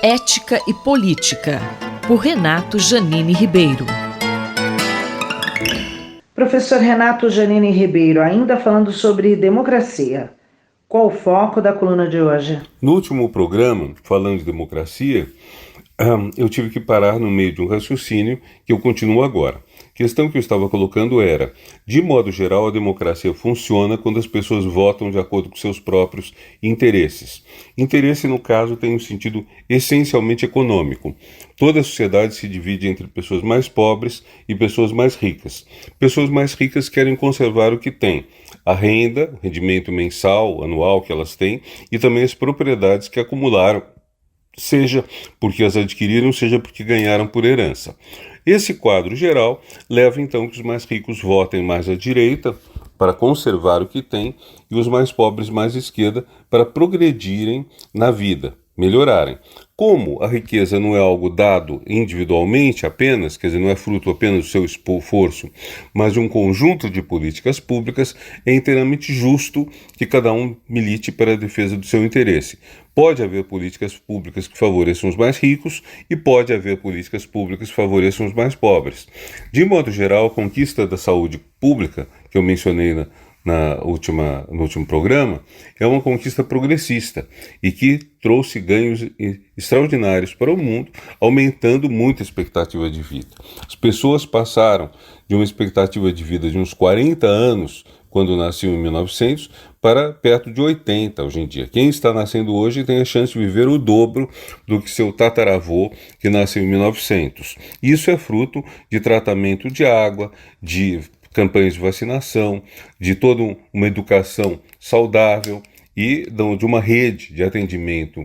Ética e Política, por Renato Janine Ribeiro. Professor Renato Janine Ribeiro, ainda falando sobre democracia. Qual o foco da coluna de hoje? No último programa, falando de democracia, eu tive que parar no meio de um raciocínio que eu continuo agora. A questão que eu estava colocando era, de modo geral, a democracia funciona quando as pessoas votam de acordo com seus próprios interesses. Interesse, no caso, tem um sentido essencialmente econômico. Toda a sociedade se divide entre pessoas mais pobres e pessoas mais ricas. Pessoas mais ricas querem conservar o que têm, a renda, o rendimento mensal, anual que elas têm, e também as propriedades que acumularam, seja porque as adquiriram, seja porque ganharam por herança. Esse quadro geral leva então que os mais ricos votem mais à direita para conservar o que têm e os mais pobres mais à esquerda para progredirem na vida, melhorarem. Como a riqueza não é algo dado individualmente apenas, quer dizer, não é fruto apenas do seu esforço, mas de um conjunto de políticas públicas, é inteiramente justo que cada um milite para a defesa do seu interesse. Pode haver políticas públicas que favoreçam os mais ricos e pode haver políticas públicas que favoreçam os mais pobres. De modo geral, a conquista da saúde pública, que eu mencionei no último programa, é uma conquista progressista e que trouxe ganhos extraordinários para o mundo, aumentando muito a expectativa de vida. As pessoas passaram de uma expectativa de vida de uns 40 anos, quando nasciam em 1900, para perto de 80 hoje em dia. Quem está nascendo hoje tem a chance de viver o dobro do que seu tataravô, que nasceu em 1900. Isso é fruto de tratamento de água, de campanhas de vacinação, de toda uma educação saudável e de uma rede de atendimento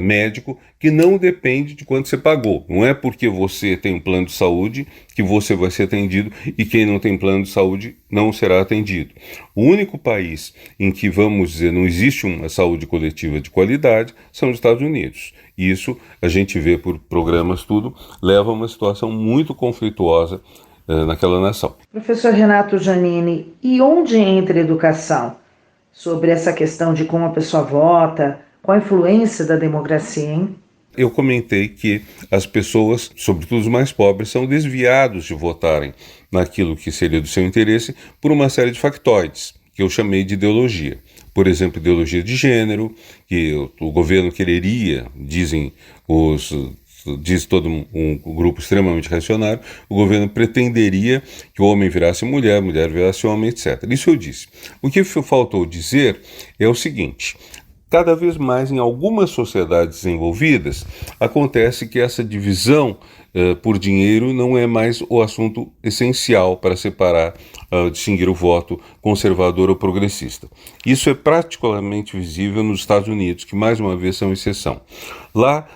médico que não depende de quanto você pagou. Não é porque você tem um plano de saúde que você vai ser atendido e quem não tem plano de saúde não será atendido. O único país em que, vamos dizer, não existe uma saúde coletiva de qualidade são os Estados Unidos. Isso a gente vê por programas, tudo, leva a uma situação muito conflituosa naquela nação. Professor Renato Janine, e onde entra a educação? Sobre essa questão de como a pessoa vota, qual a influência da democracia, hein? Eu comentei que as pessoas, sobretudo os mais pobres, são desviados de votarem naquilo que seria do seu interesse por uma série de factoides, que eu chamei de ideologia. Por exemplo, ideologia de gênero, que o governo quereria, diz todo um grupo extremamente reacionário, o governo pretenderia que o homem virasse mulher, mulher virasse homem, etc. Isso eu disse. O que faltou dizer é o seguinte: cada vez mais em algumas sociedades desenvolvidas acontece que essa divisão por dinheiro não é mais o assunto essencial para separar, distinguir o voto conservador ou progressista. Isso é particularmente visível nos Estados Unidos, que mais uma vez são exceção. Lá,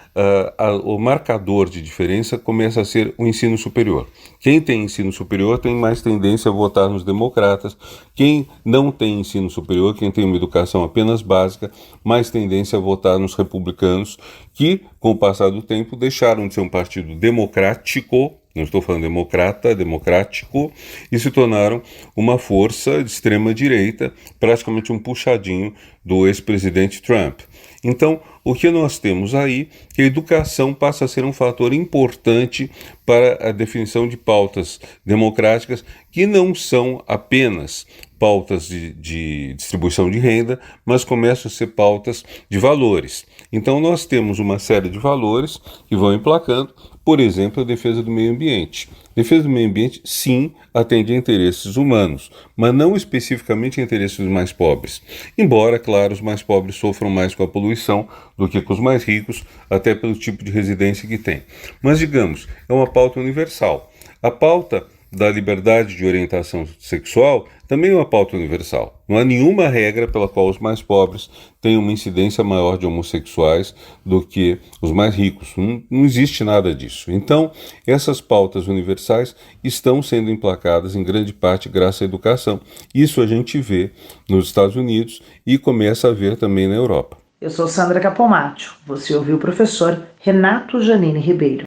o marcador de diferença começa a ser o ensino superior. Quem tem ensino superior tem mais tendência a votar nos democratas. Quem não tem ensino superior, quem tem uma educação apenas básica, mais tendência a votar nos republicanos, que, com o passar do tempo, deixaram de ser um partido democrático, não estou falando democrata, democrático, e se tornaram uma força de extrema-direita, praticamente um puxadinho do ex-presidente Trump. Então, o que nós temos aí é que a educação passa a ser um fator importante para a definição de pautas democráticas que não são apenas pautas de distribuição de renda, mas começam a ser pautas de valores. Então nós temos uma série de valores que vão emplacando, por exemplo, a defesa do meio ambiente. A defesa do meio ambiente, sim, atende a interesses humanos, mas não especificamente a interesses dos mais pobres. Embora, claro, os mais pobres sofram mais com a poluição do que com os mais ricos, até pelo tipo de residência que têm. Mas, digamos, é uma pauta universal. A pauta da liberdade de orientação sexual também é uma pauta universal. Não há nenhuma regra pela qual os mais pobres tenham uma incidência maior de homossexuais do que os mais ricos. Não existe nada disso. Então, essas pautas universais estão sendo emplacadas em grande parte graças à educação. Isso a gente vê nos Estados Unidos e começa a ver também na Europa. Eu sou Sandra Capomatto. Você ouviu o professor Renato Janine Ribeiro.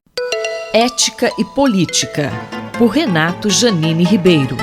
Ética e Política, por Renato Janine Ribeiro.